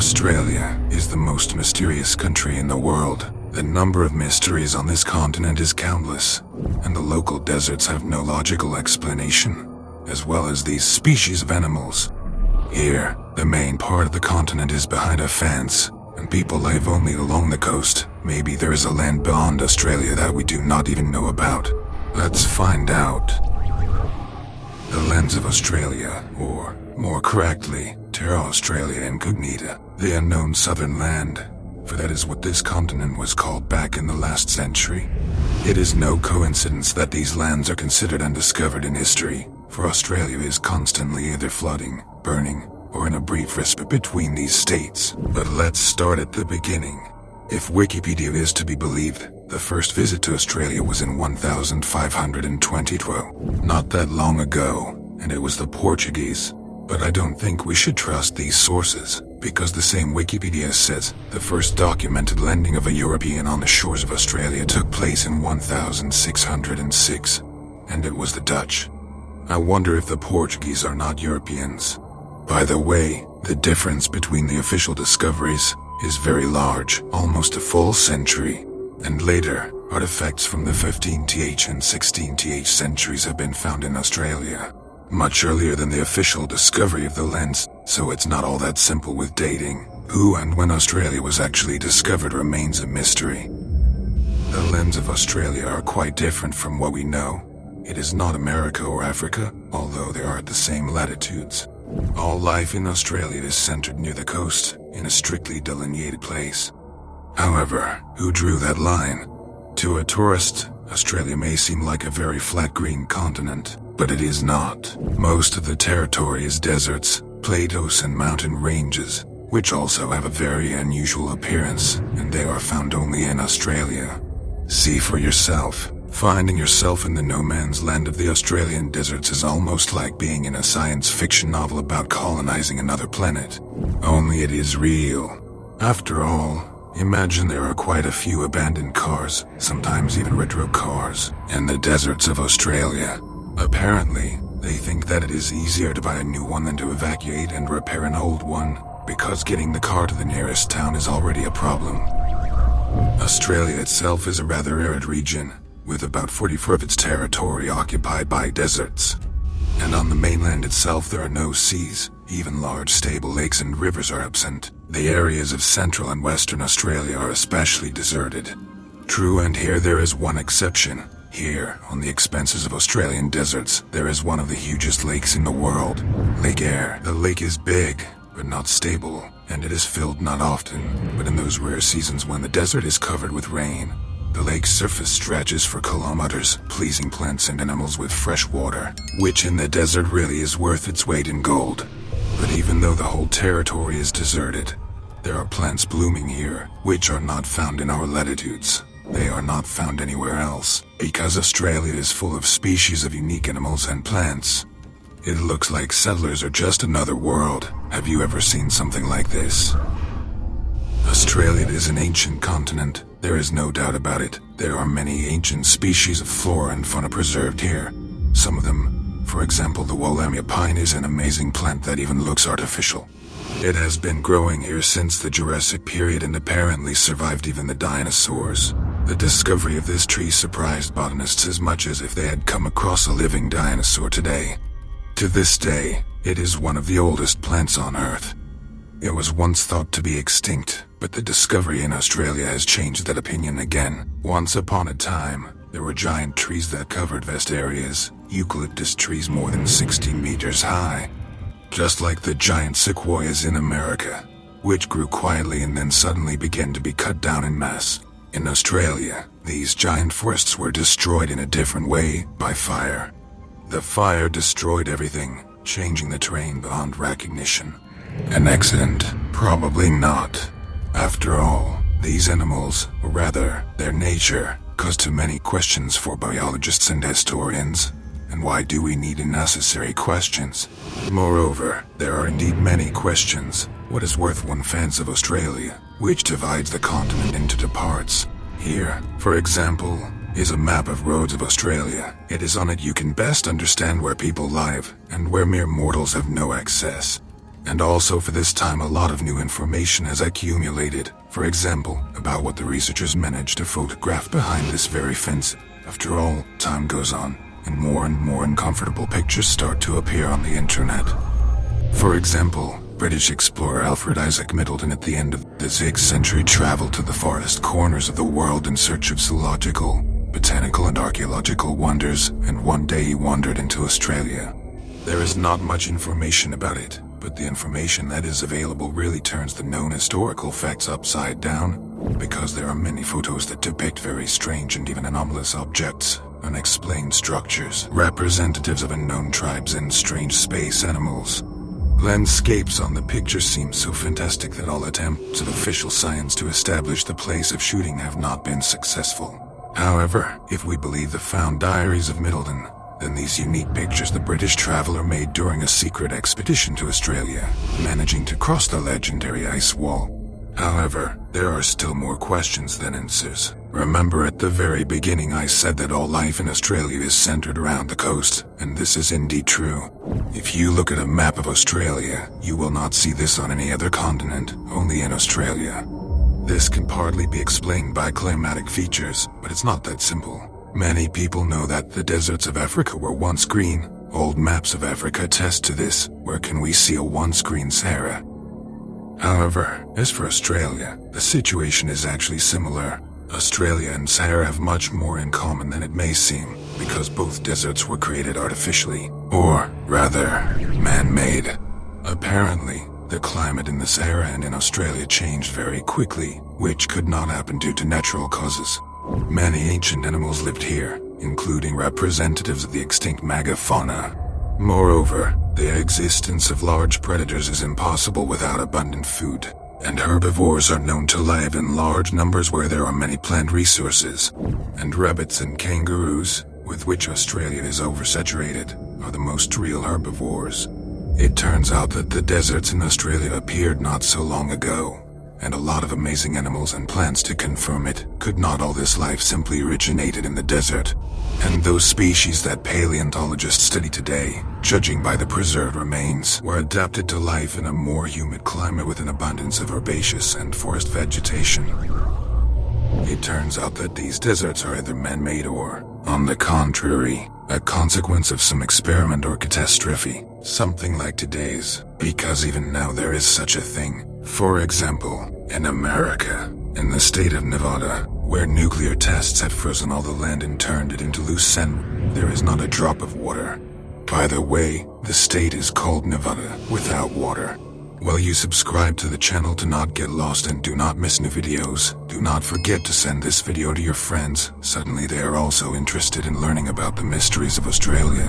Australia is the most mysterious country in the world. The number of mysteries on this continent is countless, and the local deserts have no logical explanation, as well as these species of animals. Here, the main part of the continent is behind a fence, and people live only along the coast. Maybe there is a land beyond Australia that we do not even know about. Let's find out. The lens of Australia, or more correctly, Terra Australia Incognita, the unknown southern land, for that is what this continent was called back in the last century. It is no coincidence that these lands are considered undiscovered in history, for Australia is constantly either flooding, burning, or in a brief respite between these states. But let's start at the beginning. If Wikipedia is to be believed, the first visit to Australia was in 1520, not that long ago, and it was the Portuguese. But I don't think we should trust these sources, because the same Wikipedia says the first documented landing of a European on the shores of Australia took place in 1606, and it was the Dutch. I wonder if the Portuguese are not Europeans. By the way, the difference between the official discoveries is very large, almost a full century, and later, artifacts from the 15th and 16th centuries have been found in Australia, much earlier than the official discovery of the lens, so it's not all that simple with dating. Who and when Australia was actually discovered remains a mystery. The lands of Australia are quite different from what we know. It is not America or Africa, although they are at the same latitudes. All life in Australia is centered near the coast, in a strictly delineated place. However, who drew that line? To a tourist, Australia may seem like a very flat green continent, but it is not. Most of the territory is deserts, plateaus and mountain ranges, which also have a very unusual appearance, and they are found only in Australia. See for yourself. Finding yourself in the no-man's land of the Australian deserts is almost like being in a science fiction novel about colonizing another planet. Only it is real. After all, imagine there are quite a few abandoned cars, sometimes even retro cars, in the deserts of Australia. Apparently, they think that it is easier to buy a new one than to evacuate and repair an old one, because getting the car to the nearest town is already a problem. Australia itself is a rather arid region, with about 44% of its territory occupied by deserts. And on the mainland itself there are no seas, even large stable lakes and rivers are absent. The areas of central and western Australia are especially deserted. True, and here there is one exception. Here, on the expanses of Australian deserts, there is one of the hugest lakes in the world, Lake Eyre. The lake is big, but not stable, and it is filled not often, but in those rare seasons when the desert is covered with rain. The lake's surface stretches for kilometers, pleasing plants and animals with fresh water, which in the desert really is worth its weight in gold. But even though the whole territory is deserted, there are plants blooming here, which are not found in our latitudes. They are not found anywhere else, because Australia is full of species of unique animals and plants. It looks like settlers are just another world. Have you ever seen something like this? Australia is an ancient continent. There is no doubt about it. There are many ancient species of flora and fauna preserved here. Some of them, for example the Wallamia pine, is an amazing plant that even looks artificial. It has been growing here since the Jurassic period and apparently survived even the dinosaurs. The discovery of this tree surprised botanists as much as if they had come across a living dinosaur today. To this day, it is one of the oldest plants on Earth. It was once thought to be extinct, but the discovery in Australia has changed that opinion again. Once upon a time, there were giant trees that covered vast areas, eucalyptus trees more than 16 meters high. Just like the giant sequoias in America, which grew quietly and then suddenly began to be cut down in mass. In Australia, these giant forests were destroyed in a different way, by fire. The fire destroyed everything, changing the terrain beyond recognition. An accident? Probably not. After all, these animals, or rather, their nature, caused too many questions for biologists and historians. And why do we need unnecessary questions? Moreover, there are indeed many questions. What is worth one fence of Australia, which divides the continent into two parts? Here, for example, is a map of roads of Australia. It is on it you can best understand where people live, and where mere mortals have no access. And also for this time a lot of new information has accumulated, for example, about what the researchers managed to photograph behind this very fence. After all, time goes on, and more uncomfortable pictures start to appear on the internet. For example, British explorer Alfred Middleton at the end of the 6th century traveled to the farthest corners of the world in search of zoological, botanical and archaeological wonders, and one day he wandered into Australia. There is not much information about it, but the information that is available really turns the known historical facts upside down, because there are many photos that depict very strange and even anomalous objects, unexplained structures, representatives of unknown tribes and strange space animals. Landscapes on the picture seem so fantastic that all attempts of official science to establish the place of shooting have not been successful. However, if we believe the found diaries of Middleton, then these unique pictures the British traveler made during a secret expedition to Australia, managing to cross the legendary ice wall. However, there are still more questions than answers. Remember at the very beginning I said that all life in Australia is centered around the coast, and this is indeed true. If you look at a map of Australia, you will not see this on any other continent, only in Australia. This can partly be explained by climatic features, but it's not that simple. Many people know that the deserts of Africa were once green. Old maps of Africa attest to this. Where can we see a once green Sahara? However, as for Australia, the situation is actually similar. Australia and Sahara have much more in common than it may seem, because both deserts were created artificially, or rather, man-made. Apparently, the climate in the Sahara and in Australia changed very quickly, which could not happen due to natural causes. Many ancient animals lived here, including representatives of the extinct megafauna. Moreover, the existence of large predators is impossible without abundant food, and herbivores are known to live in large numbers where there are many plant resources. And rabbits and kangaroos, with which Australia is oversaturated, are the most real herbivores. It turns out that the deserts in Australia appeared not so long ago, and a lot of amazing animals and plants to confirm it. Could not all this life simply originated in the desert? And those species that paleontologists study today, judging by the preserved remains, were adapted to life in a more humid climate with an abundance of herbaceous and forest vegetation. It turns out that these deserts are either man-made or, on the contrary, a consequence of some experiment or catastrophe, something like today's, because even now there is such a thing. For example, in America, in the state of Nevada, where nuclear tests had frozen all the land and turned it into loose sand, there is not a drop of water. By the way, the state is called Nevada, without water. While you subscribe to the channel to not get lost and do not miss new videos, do not forget to send this video to your friends. Suddenly they are also interested in learning about the mysteries of Australia.